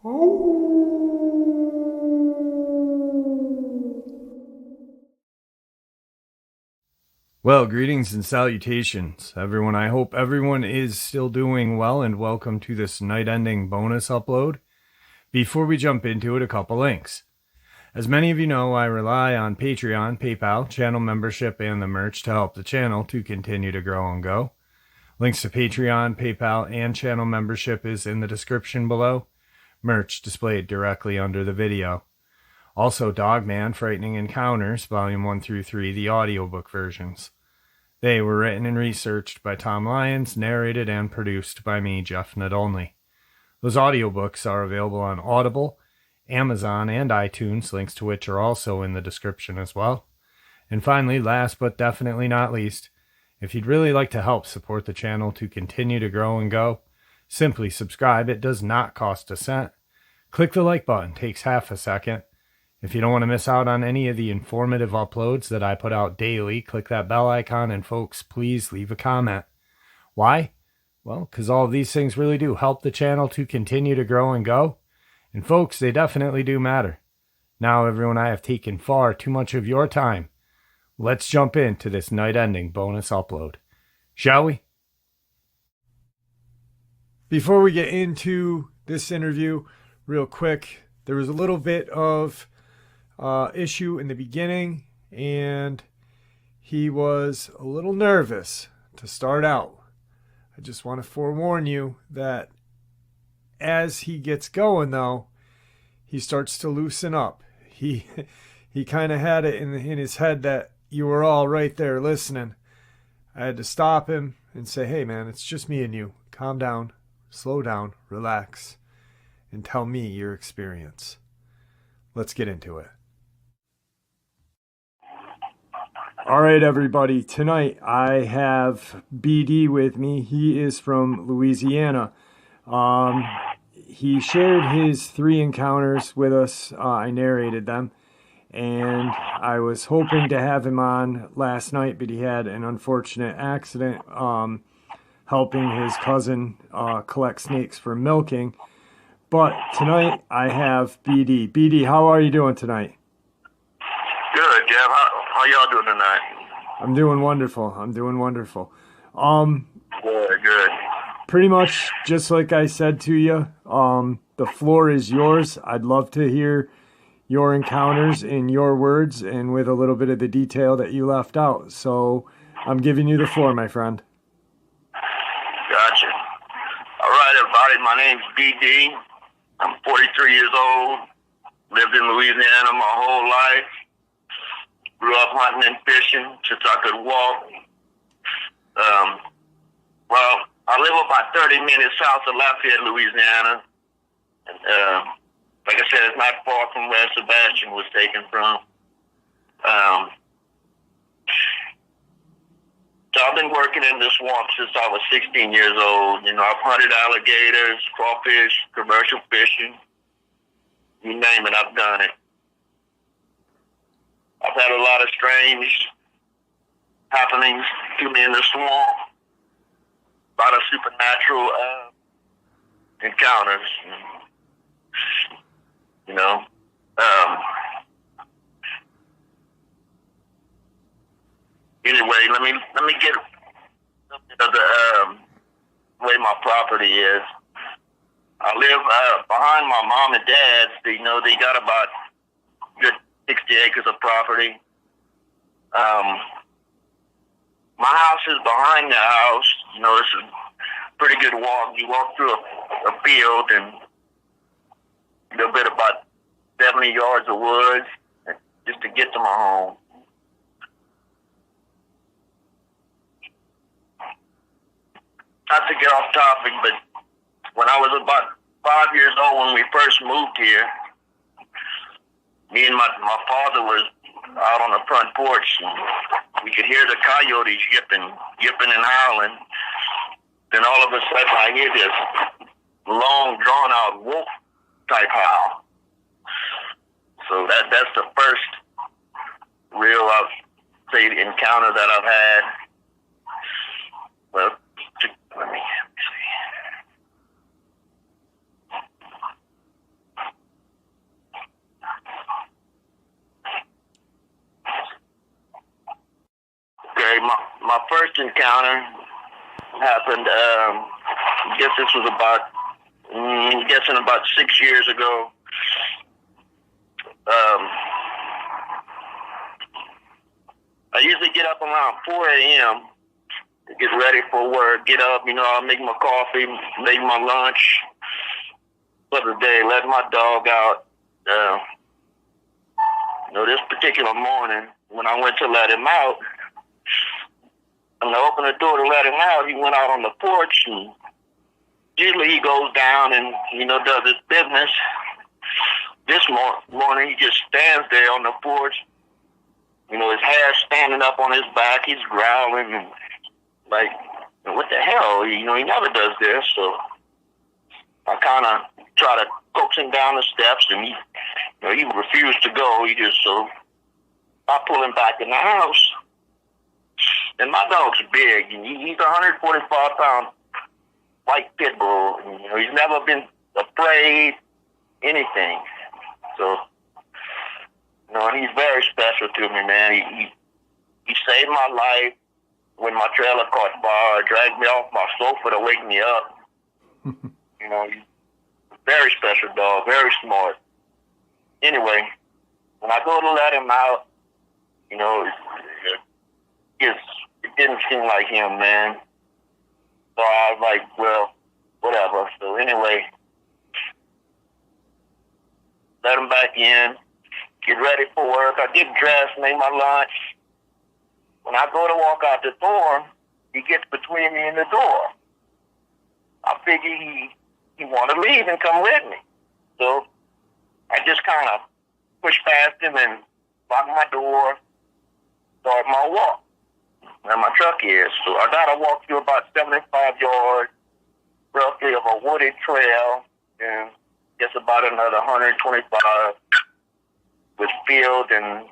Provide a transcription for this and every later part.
Well, greetings and salutations, everyone. I hope everyone is still doing well, and welcome to this night-ending bonus upload. Before we jump into it, a couple links. As many of you know, I rely on Patreon, PayPal, channel membership, and the merch to help the channel to continue to grow and go. Links to Patreon, PayPal, and channel membership is in the description below. Merch displayed directly under the video. Also, Dogman, Frightening Encounters, Volume 1 through 3, the audiobook versions. They were written and researched by Tom Lyons, narrated and produced by me, Jeff Nadolny. Those audiobooks are available on Audible, Amazon, and iTunes, links to which are also in the description as well. And finally, last but definitely not least, if you'd really like to help support the channel to continue to grow and go, simply subscribe. It does not cost a cent. Click the like button, takes half a second. If you don't want to miss out on any of the informative uploads that I put out daily, click that bell icon, and folks, please leave a comment. Why? Well, because all of these things really do help the channel to continue to grow and go. And folks, they definitely do matter. Now, everyone, I have taken far too much of your time. Let's jump into this night-ending bonus upload. Shall we? Before we get into this interview, real quick, there was a little bit of issue in the beginning, and he was a little nervous to start out. I just want to forewarn you that as he gets going, though, he starts to loosen up. He kind of had it in his head that you were all right there listening. I had to stop him and say, hey man, it's just me and you. Calm down, slow down, relax, and tell me your experience. Let's get into it. All right, everybody. Tonight I have BD with me. He is from Louisiana. He shared his 3 encounters with us. I narrated them, and I was hoping to have him on last night, but he had an unfortunate accident helping his cousin collect snakes for milking. But tonight I have BD. BD, how are you doing tonight? Good, Jeff. How y'all doing tonight? I'm doing wonderful. Good. Pretty much just like I said to you, the floor is yours. I'd love to hear your encounters in your words and with a little bit of the detail that you left out. So I'm giving you the floor, my friend. Gotcha. All right, everybody. My name's BD. I'm 43 years old. Lived in Louisiana my whole life. Grew up hunting and fishing since I could walk. I live about 30 minutes south of Lafayette, Louisiana. And, like I said, it's not far from where Sebastian was taken from. So I've been working in the swamp since I was 16 years old. You know, I've hunted alligators, crawfish, commercial fishing. You name it, I've done it. I've had a lot of strange happenings to me in the swamp. A lot of supernatural encounters. You know. Anyway, let me get a bit of the way my property is. I live behind my mom and dad's. You know, they got about good 60 acres of property. My house is behind the house. You know, it's a pretty good walk. You walk through a field and a little bit about 70 yards of woods just to get to my home. Not to get off topic, but when I was about 5 years old when we first moved here, me and my father was out on the front porch, and we could hear the coyotes yipping and howling. Then all of a sudden I hear this long, drawn-out wolf-type howl. So that's the first real, I'll say, encounter that I've had. Well, let me see. my first encounter happened, I guess this was about, I'm guessing about 6 years ago. I usually get up around 4 a.m. to get ready for work. Get up, I'll make my coffee, make my lunch for the day, let my dog out. This particular morning, when I went to let him out, and I opened the door to let him out, he went out on the porch, and usually he goes down and, does his business. This morning, he just stands there on the porch, his hair standing up on his back, he's growling, and like, what the hell? He never does this, so I kind of try to coax him down the steps, and he refused to go. So I pull him back in the house, and my dog's big, and he's a 145-pound white pit bull. He's never been afraid, anything. So, and he's very special to me, man. He saved my life when my trailer caught fire, dragged me off my sofa to wake me up. He's a very special dog, very smart. Anyway, when I go to let him out, it didn't seem like him, man. So I was like, well, whatever. So anyway, let him back in, get ready for work. I get dressed, make my lunch. When I go to walk out the door, he gets between me and the door. I figure he want to leave and come with me. So I just kind of push past him and lock my door, start my walk. Where my truck is. So I got to walk through about 75 yards, roughly, of a wooded trail, and just about another 125 with field and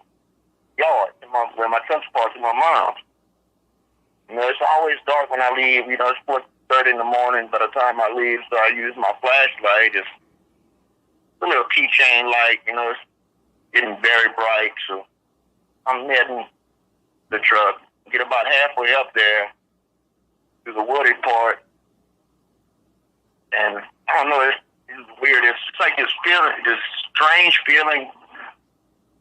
yard where my truck's parked in my mom's. It's always dark when I leave. It's 4:30 in the morning by the time I leave, so I use my flashlight. It's a little keychain light, it's getting very bright, so I'm heading the truck. Get about halfway up there to the wooded part, and I don't know, it's weird. It's like this strange feeling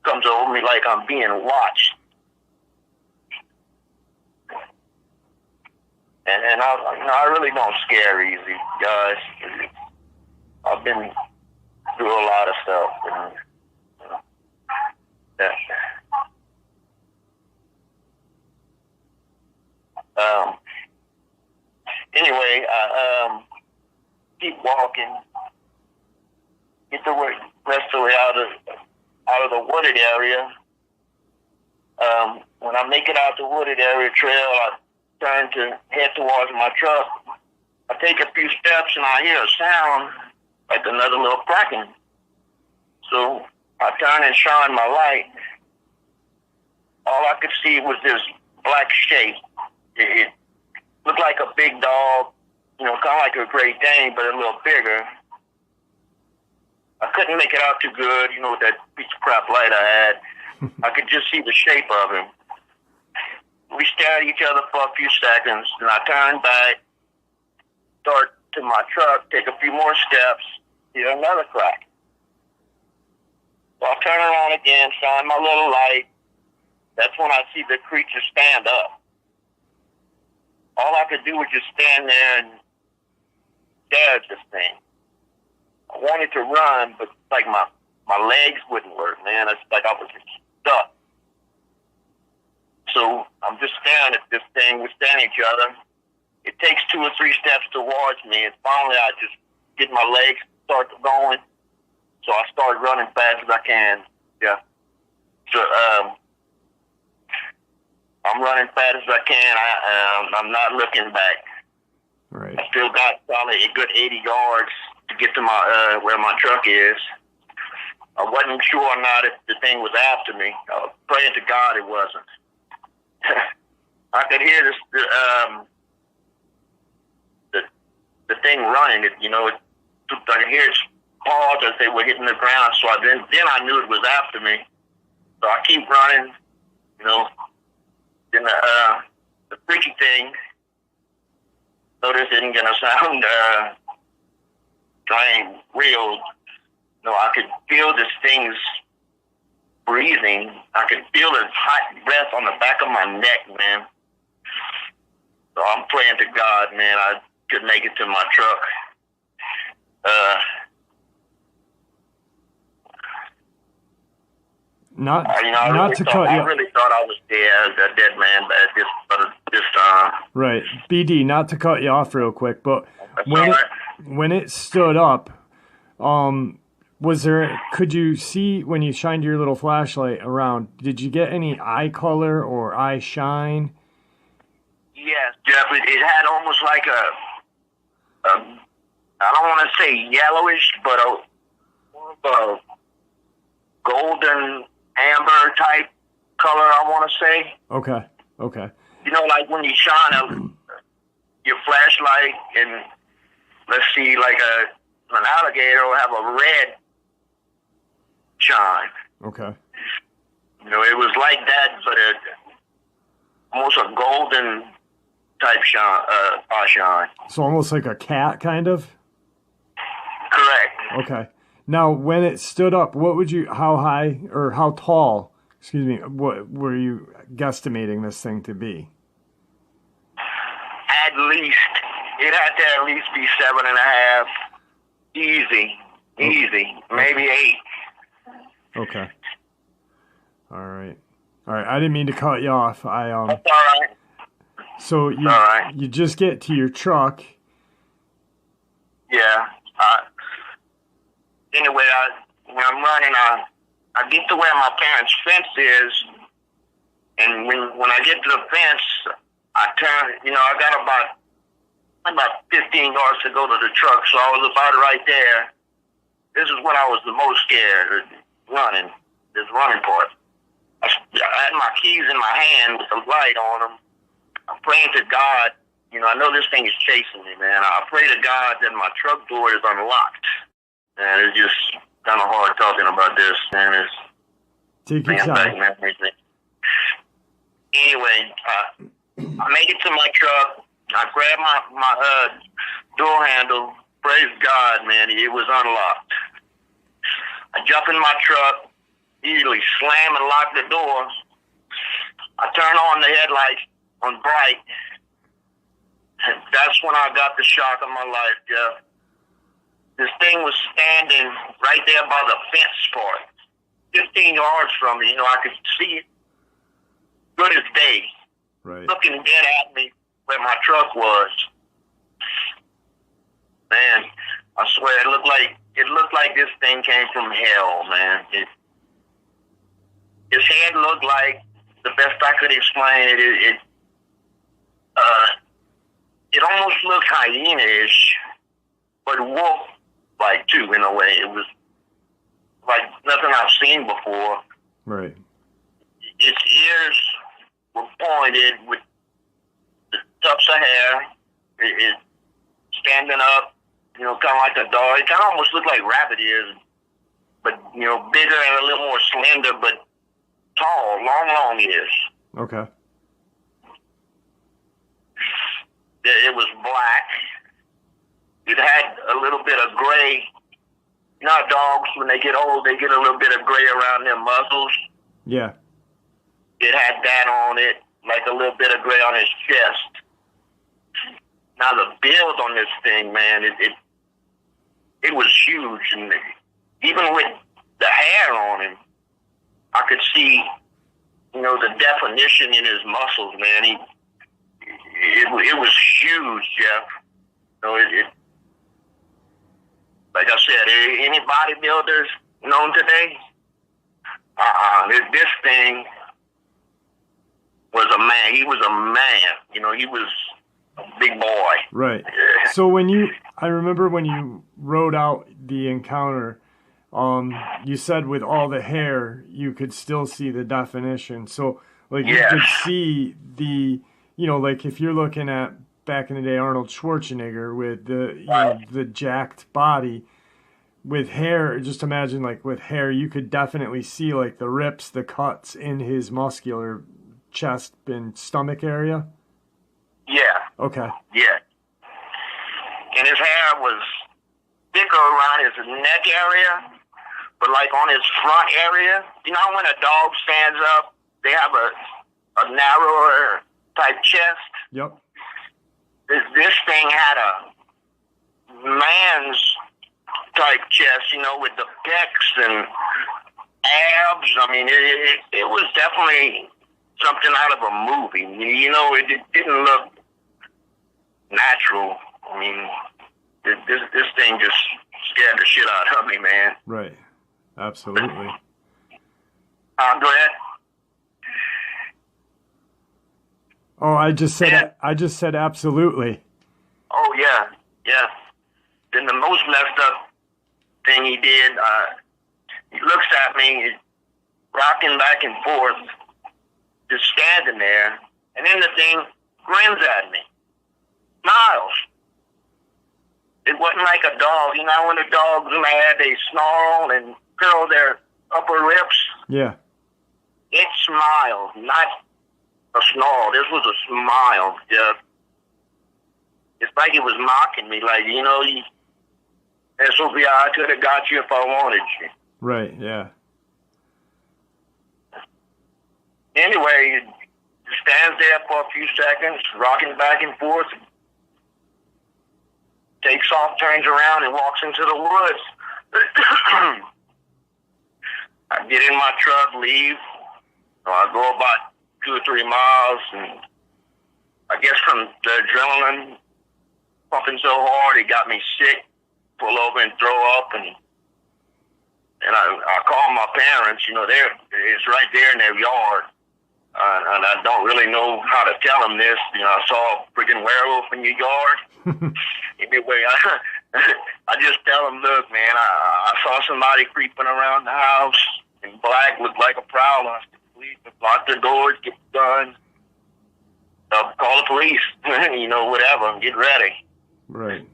comes over me, like I'm being watched. And I really don't scare easy, guys. I've been through a lot of stuff. Yeah. Anyway, I keep walking, get the rest of the way out of the wooded area. When I make it out the wooded area trail, I turn to head towards my truck. I take a few steps and I hear a sound like another little cracking. So I turn and shine my light. All I could see was this black shape. It looked like a big dog, kind of like a Great Dane, but a little bigger. I couldn't make it out too good, with that piece of crap light I had. I could just see the shape of him. We stared at each other for a few seconds, and I turned back, start to my truck, take a few more steps, hear another crack. So I turn around again, shine my little light. That's when I see the creature stand up. All I could do was just stand there and stare at this thing. I wanted to run, but like my legs wouldn't work, man. It's like I was stuck. So I'm just staring at this thing. We're staring at each other. It takes 2 or 3 steps towards me, and finally I just get my legs start going. So I start running fast as I can. Yeah. So I'm running fast as I can. I'm not looking back. Right. I still got probably a good 80 yards to get to my where my truck is. I wasn't sure or not if the thing was after me. I was praying to God it wasn't. I could hear this, the thing running. I could hear its paws as they were hitting the ground. So then I knew it was after me. So I keep running. Then the freaky thing, so this isn't gonna sound real. No, I could feel this thing's breathing. I could feel his hot breath on the back of my neck, man. So I'm praying to God, man, I could make it to my truck. I really thought I was dead, a dead man, but this time. Right, BD. Not to cut you off real quick, but when it stood up, could you see when you shined your little flashlight around? Did you get any eye color or eye shine? Yes, Jeff. It had almost like a I don't want to say yellowish, but a golden amber type color, I want to say. Okay. You know, like when you shine your flashlight, and let's see, like an alligator will have a red shine. Okay. You know, it was like that, but almost a golden type shine. So almost like a cat, kind of? Correct. Okay. Now, when it stood up, how high or how tall, what were you guesstimating this thing to be? At least, it had to at least be 7.5. Easy. Maybe 8. Okay. All right. I didn't mean to cut you off. That's all right. So you just get to your truck. Yeah. Anyway, when I'm running, I get to where my parents' fence is, and when I get to the fence, I turn. You know, I got about 15 yards to go to the truck, so I was about right there. This is when I was the most scared, running. This running part. I had my keys in my hand with the light on them. I'm praying to God. You know, I know this thing is chasing me, man. I pray to God that my truck door is unlocked. And it's just kind of hard talking about this, man. Take your time. Anyway, I make it to my truck. I grab my door handle. Praise God, man. It was unlocked. I jump in my truck, easily slam and lock the door. I turn on the headlights on bright. And that's when I got the shock of my life, Jeff. This thing was standing right there by the fence part, 15 yards from me. You know, I could see it good as day, right, looking dead at me where my truck was. Man, I swear it looked like this thing came from hell, man. His head looked like, the best I could explain it almost looked hyena-ish, but wolf-like too, in a way. It was like nothing I've seen before. Right. Its ears were pointed with the tufts of hair. It standing up, you know, kind of like a dog. It kind of almost looked like rabbit ears, but, you know, bigger and a little more slender, but tall, long ears. Okay. It was black. It had a little bit of gray. You know how dogs, when they get old, they get a little bit of gray around their muzzles? Yeah. It had that on it, like a little bit of gray on his chest. Now the build on this thing, man, it was huge. And even with the hair on him, I could see, you know, the definition in his muscles, man. It was huge, Jeff. So like I said, any bodybuilders known today, this thing was a man. He was a man. You know, he was a big boy. Right. So I remember when you wrote out the encounter, you said with all the hair, you could still see the definition. So, like, yes, you could see the, you know, like if you're looking at back in the day, Arnold Schwarzenegger with the, you know, the jacked body with hair, just imagine like with hair, you could definitely see like the rips, the cuts in his muscular chest and stomach area. Okay. Yeah. And his hair was thicker around his neck area, but like on his front area. You know when a dog stands up, they have a narrower type chest? Yep. This thing had a man's type chest, you know, with the pecs and abs. I mean, it was definitely something out of a movie. You know, it didn't look natural. I mean, this thing just scared the shit out of me, man. Right. Absolutely. Go ahead. Oh, I just said absolutely. Oh yeah, yeah. Then the most messed up thing he did, he looks at me, rocking back and forth, just standing there, and then the thing grins at me, smiles. It wasn't like a dog. You know when a dog's mad, they snarl and curl their upper lips? Yeah. It smiled, not a snarl. This was a smile. Yeah. It's like it was mocking me, like, you know, SOB, I could have got you if I wanted you. Right, yeah. Anyway, he stands there for a few seconds, rocking back and forth, takes off, turns around, and walks into the woods. I get in my truck, leave. I go about 2 or 3 miles, and I guess from the adrenaline pumping so hard, it got me sick. Pull over and throw up, and I call my parents. You know, it's right there in their yard, and I don't really know how to tell them this. You know, I saw a freaking werewolf in your yard. Anyway, I just tell them, look, man, I saw somebody creeping around the house in black, looked like a prowler. Please lock their doors, get guns, call the police, you know, whatever, get ready. Right.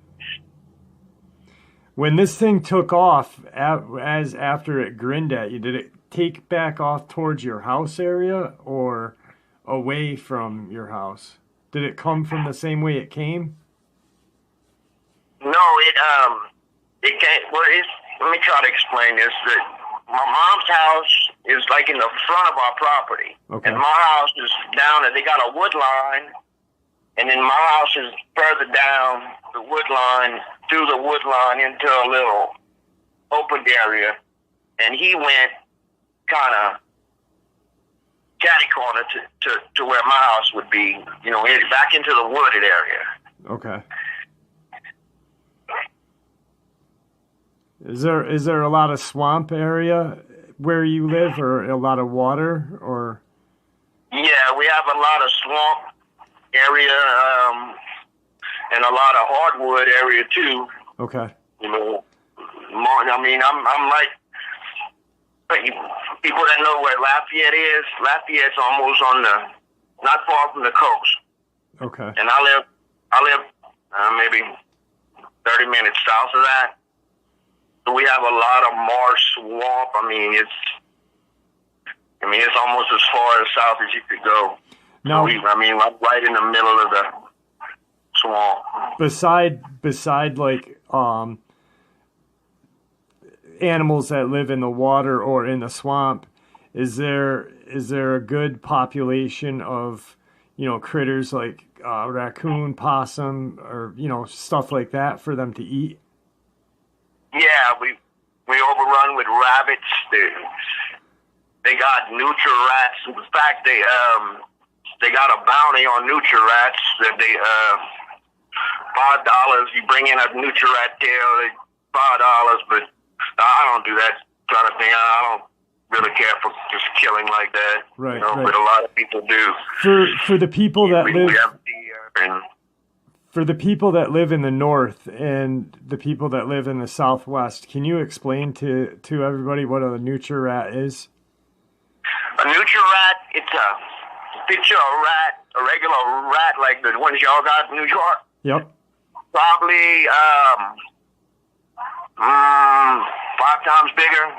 When this thing took off, as after it grinned at you, did it take back off towards your house area or away from your house? Did it come from the same way it came? No, it came. Well, let me try to explain this. That my mom's house is like in the front of our property, okay, and my house is down. And they got a wood line, and then my house is further down the wood line, through the wood line into a little open area, and he went kind of catty corner to where my house would be, you know, back into the wooded area. Okay. Is there a lot of swamp area where you live, or a lot of water, or? Yeah, we have a lot of swamp area, and a lot of hardwood area too. Okay. You know, I mean, I'm like, people that know where Lafayette is. Lafayette's almost not far from the coast. Okay. And I live maybe 30 minutes south of that. So we have a lot of marsh, swamp. I mean, it's almost as far as south as you could go. No. So I'm right in the middle of the swamp. Beside like animals that live in the water or in the swamp, is there a good population of, you know, critters like raccoon, possum, or, you know, stuff like that for them to eat? Yeah, we overrun with rabbits. They got nutria-rats. In fact, they got a bounty on nutria-rats that they $5. You bring in a nutria-rat tail, $5. But I don't do that kind of thing. I don't really care for just killing like that. Right. You know, right. But a lot of people do. For the people that live. We have deer and. For the people that live in the north and the people that live in the southwest, can you explain to everybody what a nutria-rat is? A nutria-rat, it's picture a rat, a regular rat like the ones y'all got in New York. Yep. Probably 5 times bigger.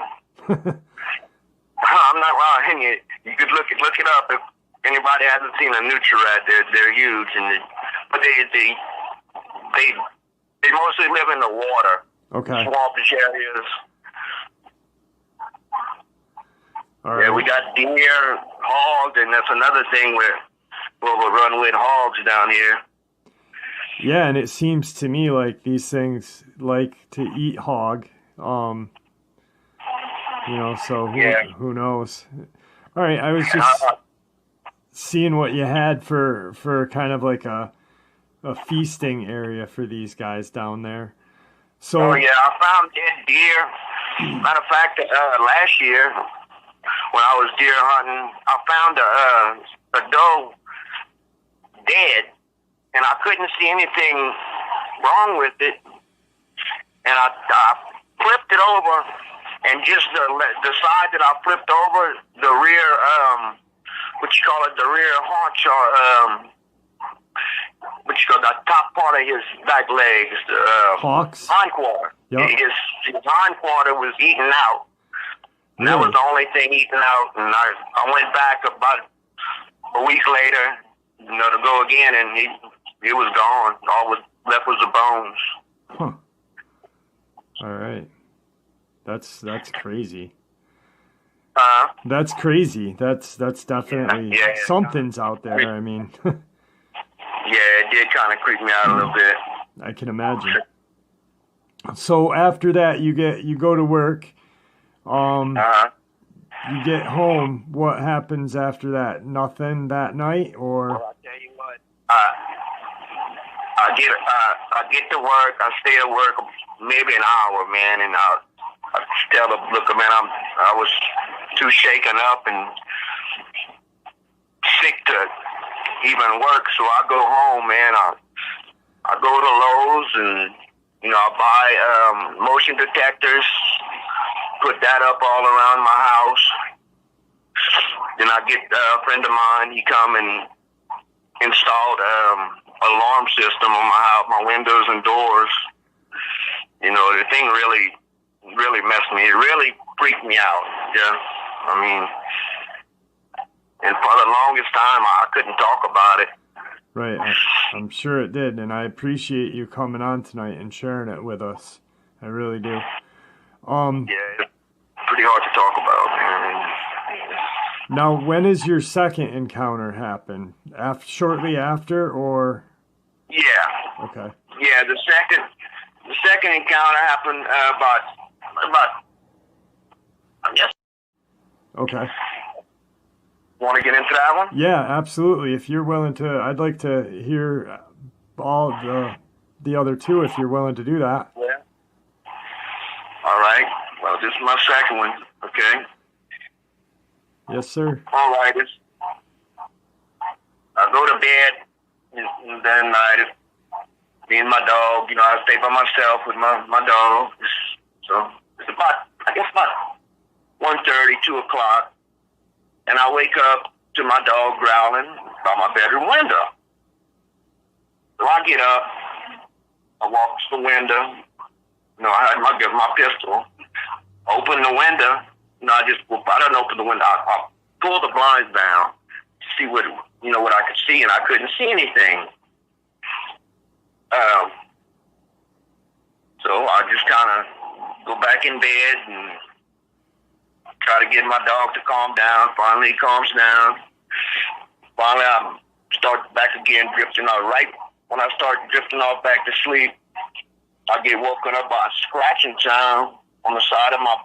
I'm not lying. You could look it up if anybody hasn't seen a nutria-rat. They're huge, and but they mostly live in the water. Okay. Swampish areas. All right. Yeah, we got deer, hogs, and that's another thing where we'll run with hogs down here. Yeah, and it seems to me like these things like to eat hog. So who knows? All right, I was just seeing what you had for kind of like a feasting area for these guys down there. So, oh yeah, I found dead deer. Matter of fact, last year when I was deer hunting, I found a doe dead, and I couldn't see anything wrong with it. And I flipped it over, and just the side that I flipped over, the rear, the rear haunch, or the top part of his back legs, hawks? hind quarter. Yep. His hind quarter was eaten out. Really? That was the only thing eaten out, and I went back about a week later, to go again, and he was gone. All was left was the bones. Huh. All right. That's crazy. That's crazy. That's definitely something's out there. I mean, yeah, it did kind of creep me out a little bit. I can imagine. So after that, you go to work. You get home. What happens after that? Nothing that night, or? Well, I'll tell you what. I get to work. I stay at work maybe an hour, man, and I tell the looker, man, I was too shaken up and sick to even work, so I go home, man. I go to Lowe's and I buy motion detectors, put that up all around my house. Then I get a friend of mine. He come and installed alarm system on my house, my windows and doors. The thing really messed me. It really freaked me out. Yeah, I mean, and for the longest time, I couldn't talk about it. Right, I'm sure it did, and I appreciate you coming on tonight and sharing it with us. I really do. Yeah, it's pretty hard to talk about, man. Now, when is your second encounter happen? Shortly after, or? Yeah. Okay. Yeah, the second encounter happened about I guess. Okay. Want to get into that one? Yeah, absolutely. If you're willing to, I'd like to hear all the other two if you're willing to do that. Yeah. All right. Well, this is my second one. Okay. Yes, sir. All right. I go to bed, and then me and my dog, I stay by myself with my dog. So it's about 1:30, 2 o'clock. And I wake up to my dog growling by my bedroom window. So I get up, I walk to the window. I had my pistol. Open the window. I don't open the window. I pull the blinds down to see what I could see, and I couldn't see anything. So I just kind of go back in bed and try to get my dog to calm down. Finally, he calms down. Finally, I start back again, drifting off. Right when I start drifting off back to sleep, I get woken up by a scratching sound on the side of my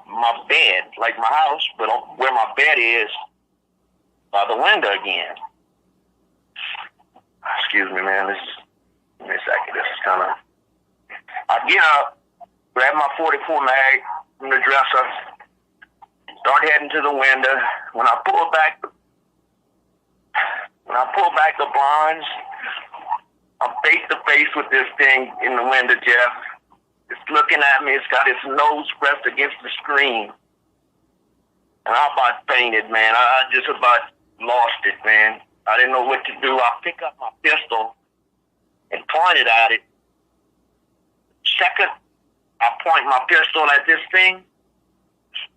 bed, like my house, but where my bed is, by the window again. Excuse me, man. Give me a second. This is kind of... I get up, grab my 44 mag from the dresser, start heading to the window. When I pull back the blinds, I'm face to face with this thing in the window, Jeff. It's looking at me. It's got its nose pressed against the screen. And I about fainted, man. I just about lost it, man. I didn't know what to do. I pick up my pistol and pointed at it. Second, I point my pistol at this thing,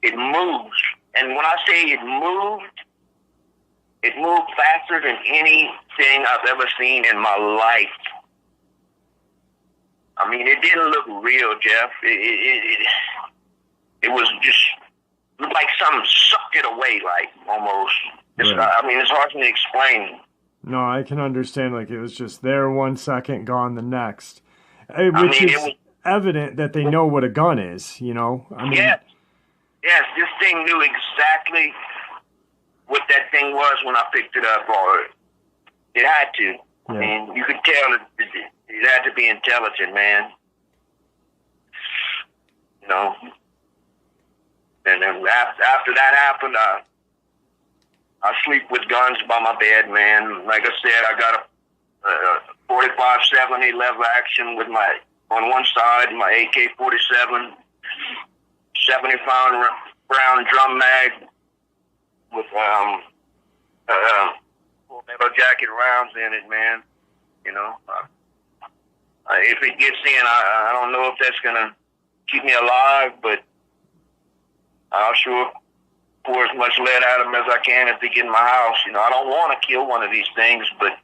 it moves. And when I say it moved faster than anything I've ever seen in my life. I mean, it didn't look real, Jeff. It was just like something sucked it away, like almost. Right. I mean, it's hard to explain. No, I can understand. Like, it was just there 1 second, gone the next, which It is was evident that they know what a gun is. You know, I mean, yes, this thing knew exactly what that thing was when I picked it up, or it had to. Yeah. I mean, you could tell it had to be intelligent, man. You know. And then after that happened, I sleep with guns by my bed, man. Like I said, I got a 45-70 lever action with on one side, my AK-47, 70-pound round drum mag with full metal jacket rounds in it, man. You know, if it gets in, I don't know if that's gonna keep me alive, but I'll sure pour as much lead at them as I can if they get in my house. You know, I don't want to kill one of these things, but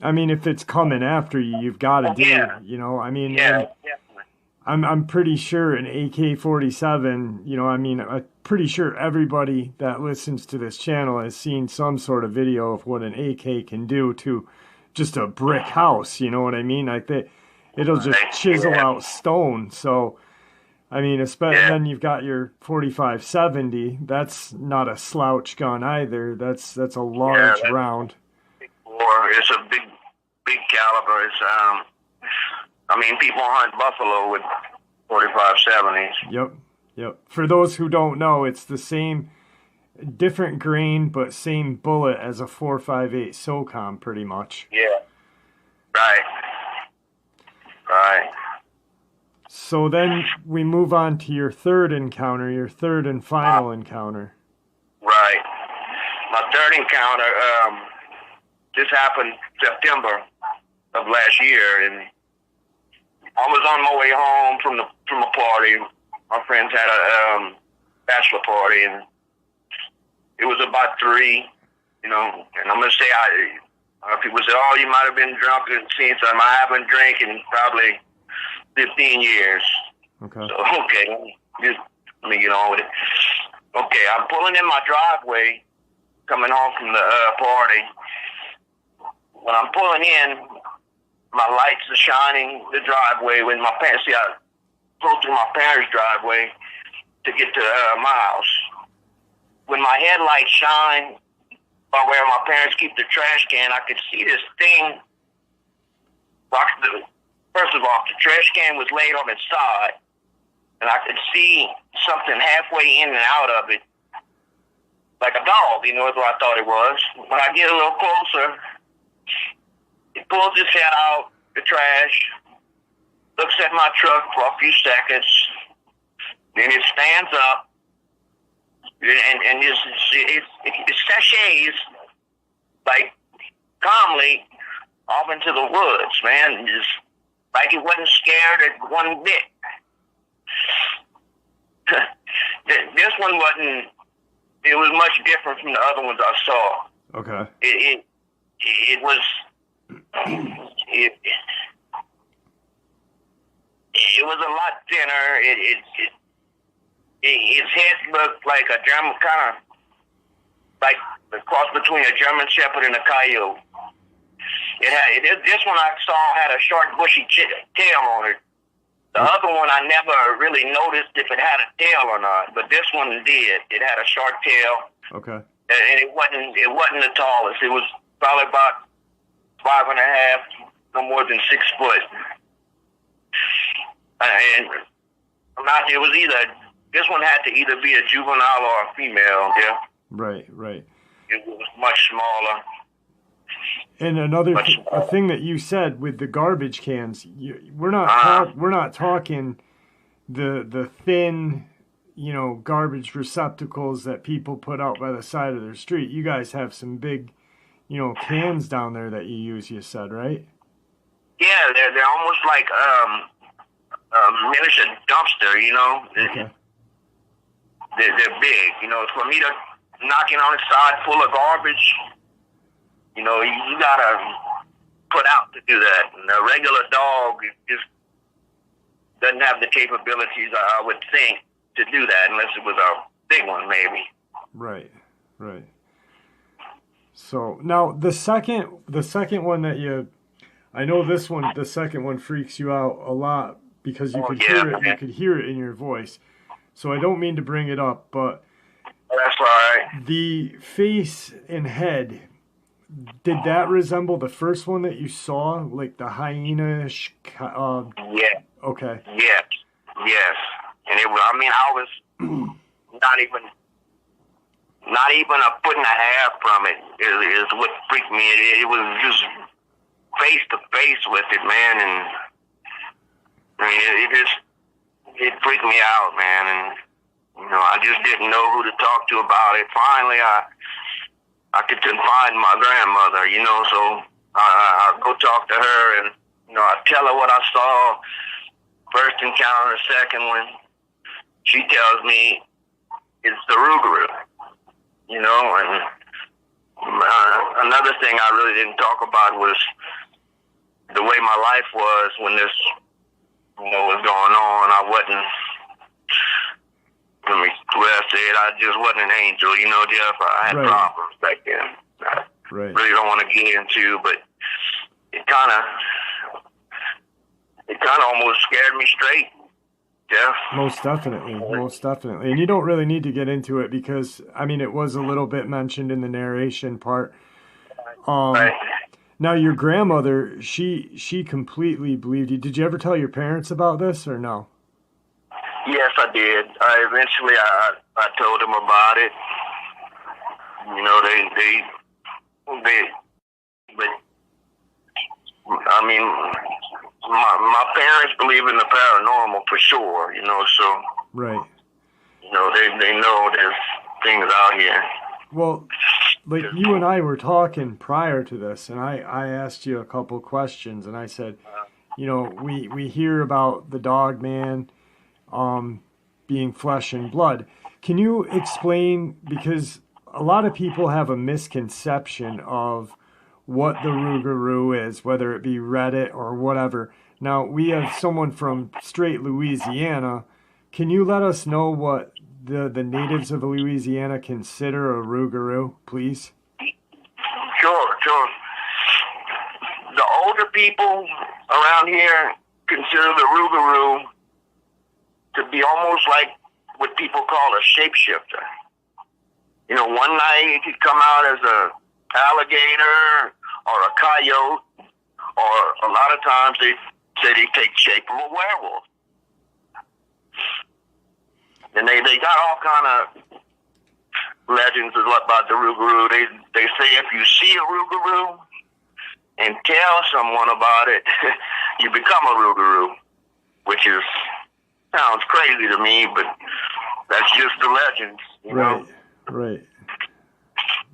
I mean, if it's coming after you, you've got to do it. yeah. You know, I mean, Yeah, definitely. I'm pretty sure an AK-47. You know, I mean, I'm pretty sure everybody that listens to this channel has seen some sort of video of what an AK can do to just a brick house. You know what I mean? Like it'll just chisel out stone. So. I mean, especially then you've got your 45-70. That's not a slouch gun either. That's a large round. Or it's a big caliber. It's I mean, people hunt buffalo with 45-70s. Yep. For those who don't know, it's the same, different grain, but same bullet as a 4.58 SOCOM, pretty much. Yeah. Right. So then we move on to your third encounter, your third and final encounter. Right. My third encounter, this happened September of last year, and I was on my way home from a party. My friends had a bachelor party, and it was about 3, you know. And I'm gonna say, people say, "Oh, you might have been drunk and seen something." I haven't drank in probably 15 years. Okay. So, let me get on with it. Okay, I'm pulling in my driveway, coming home from the party. When I'm pulling in, my lights are shining the driveway. When my parents, I pulled through my parents' driveway to get to my house. When my headlights shine by where my parents keep the trash can, I could see this thing. First of all, the trash can was laid on its side, and I could see something halfway in and out of it, like a dog, you know, is what I thought it was. When I get a little closer, it pulls its head out the trash, looks at my truck for a few seconds, then it stands up, and it sachets, like, calmly off into the woods, man, just like it wasn't scared at one bit. This one wasn't. It was much different from the other ones I saw. Okay. It was. It was a lot thinner. Its head looked like a German, kind of like the cross between a German Shepherd and a Coyote. This one I saw had a short, bushy tail on it. The other one I never really noticed if it had a tail or not, but this one did. It had a short tail. Okay. And it wasn't the tallest. It was probably about 5.5, no more than 6 foot. And it was this one had to either be a juvenile or a female. Yeah. Right. It was much smaller. And a thing that you said with the garbage cans, we're not talking the thin, you know, garbage receptacles that people put out by the side of their street. You guys have some big, you know, cans down there that you use. You said, right? Yeah, they're almost like a miniature dumpster. You know, okay. They're big. You know, for me to knock it on the side full of garbage. You know, you gotta put out to do that. And a regular dog just doesn't have the capabilities, I would think, to do that unless it was a big one, maybe. Right. So now the second one that I know this one, the second one freaks you out a lot because you could hear it. You could hear it in your voice. So I don't mean to bring it up, but that's all right. The face and head, did that resemble the first one that you saw, like the hyena-ish? Yeah. Okay. Yes. And it was, I mean, I was not even a foot and a half from it is what freaked me. It was just face to face with it, man, and I mean, it freaked me out, man, and I just didn't know who to talk to about it. Finally, I couldn't find my grandmother, so I go talk to her, and I tell her what I saw. First encounter, second one, she tells me it's the Rougarou, and another thing I really didn't talk about was the way my life was when this, was going on. I wasn't, let me say it, I just wasn't an angel, Jeff. I had problems back then. I really don't want to get into, but it kind of almost scared me straight. Yeah. Most definitely. And you don't really need to get into it because, I mean, it was a little bit mentioned in the narration part. Now, your grandmother, she completely believed you. Did you ever tell your parents about this or no? Yes, I did. Eventually, I told them about it. But I mean, my parents believe in the paranormal for sure, so. Right. They know there's things out here. Well, like you and I were talking prior to this, and I asked you a couple questions, and I said, we hear about the Dogman being flesh and blood. Can you explain, because a lot of people have a misconception of what the Rougarou is, whether it be Reddit or whatever. Now, we have someone from straight Louisiana. Can you let us know what the natives of Louisiana consider a Rougarou, please? Sure. The older people around here consider the Rougarou to be almost like what people call a shapeshifter. One night it could come out as a alligator or a coyote, or a lot of times they say they take shape of a werewolf. And they got all kind of legends about the Rougarou. They say if you see a Rougarou and tell someone about it, you become a Rougarou, which sounds crazy to me, but that's just the legends, know? Right.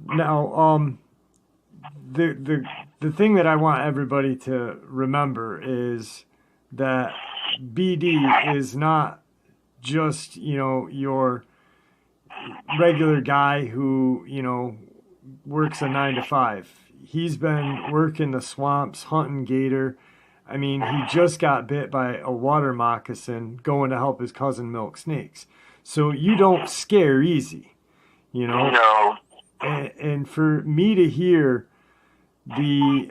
Now, the thing that I want everybody to remember is that BD is not just, your regular guy who, works a 9 to 5. He's been working the swamps, hunting gator. I mean, he just got bit by a water moccasin going to help his cousin milk snakes. So you don't scare easy, No. And for me to hear the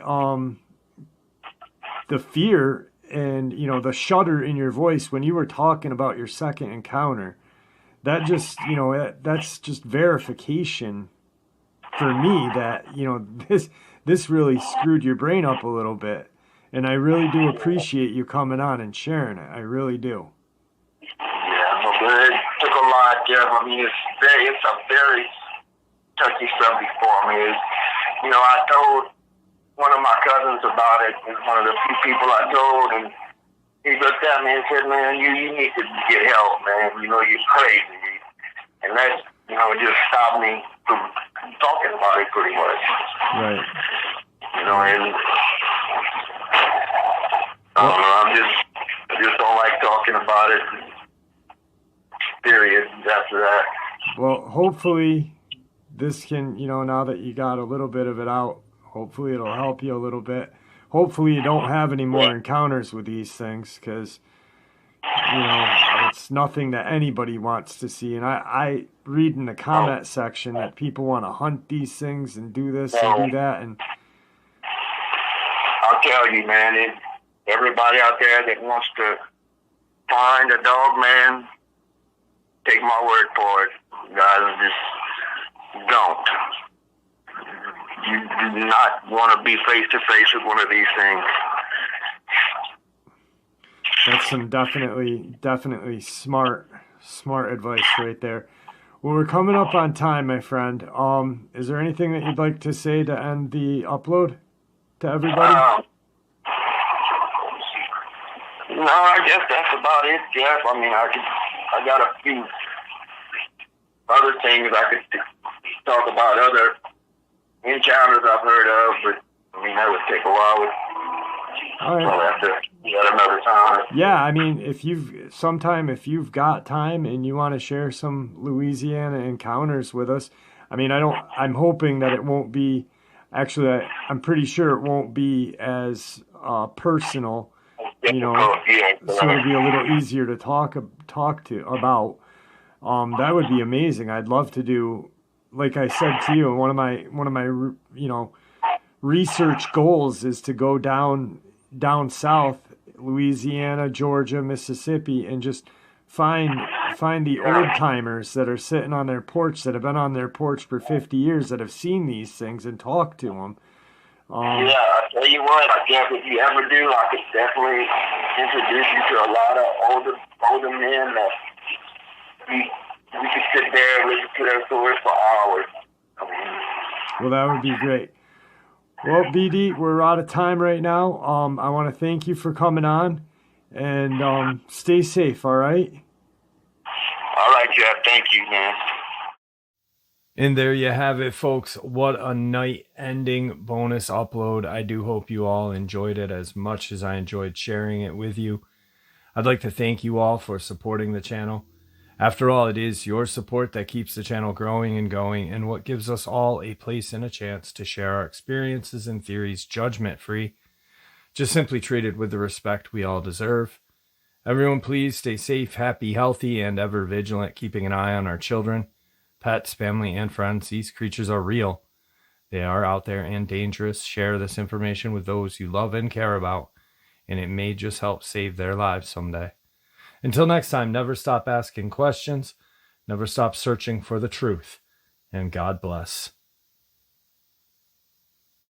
fear and, the shudder in your voice when you were talking about your second encounter, that just, that's just verification for me that, this really screwed your brain up a little bit. And I really do appreciate you coming on and sharing it. I really do. Yeah, it took a lot, Jeff. I mean, it's a very touchy subject for me. I told one of my cousins about it. It's one of the few people I told, and he looked at me and said, "Man, you need to get help, man. You're crazy." And that, just stopped me from talking about it pretty much. Right. And I don't know. I just don't like talking about it. Period. After that. Well, hopefully this can, now that you got a little bit of it out, hopefully it'll help you a little bit. hopefully you don't have any more encounters with these things, because, you know, it's nothing that anybody wants to see. And I read in the comment section that people want to hunt these things and do this and do that. And I'll tell you, man, everybody out there that wants to find a Dogman, take my word for it, guys, just don't. You do not want to be face to face with one of these things. That's some definitely smart advice right there. Well, we're coming up on time, my friend. Is there anything that you'd like to say to end the upload to everybody? No, I guess that's about it, Jeff. I mean, I got a few other things I could talk about, other encounters I've heard of, but I mean, that would take a while. All right. I'll have to get another time. Yeah, I mean, if you've got time and you want to share some Louisiana encounters with us, I mean, I'm hoping that it won't be, actually, I'm pretty sure it won't be as personal, you know, so it'll be a little easier to talk to about. That would be amazing. I'd love to do, like I said to you, one of my you know, research goals is to go down south, Louisiana, Georgia, Mississippi, and just find the old timers that are sitting on their porch, that have been on their porch for 50 years, that have seen these things, and talk to them. Yeah, I tell you what, I guess if you ever do, I could definitely introduce you to a lot of older men that we could sit there and listen to their stories for hours. I mean, well, that would be great. Well, BD, we're out of time right now. I want to thank you for coming on, and stay safe, all right? All right, Jeff. Thank you, man. And there you have it, folks. What a night-ending bonus upload. I do hope you all enjoyed it as much as I enjoyed sharing it with you. I'd like to thank you all for supporting the channel. After all, it is your support that keeps the channel growing and going, and what gives us all a place and a chance to share our experiences and theories judgment-free, just simply treated with the respect we all deserve. Everyone, please stay safe, happy, healthy, and ever vigilant, keeping an eye on our children, pets, family, and friends. These creatures are real. They are out there and dangerous. Share this information with those you love and care about, and it may just help save their lives someday. Until next time, never stop asking questions, never stop searching for the truth, and God bless.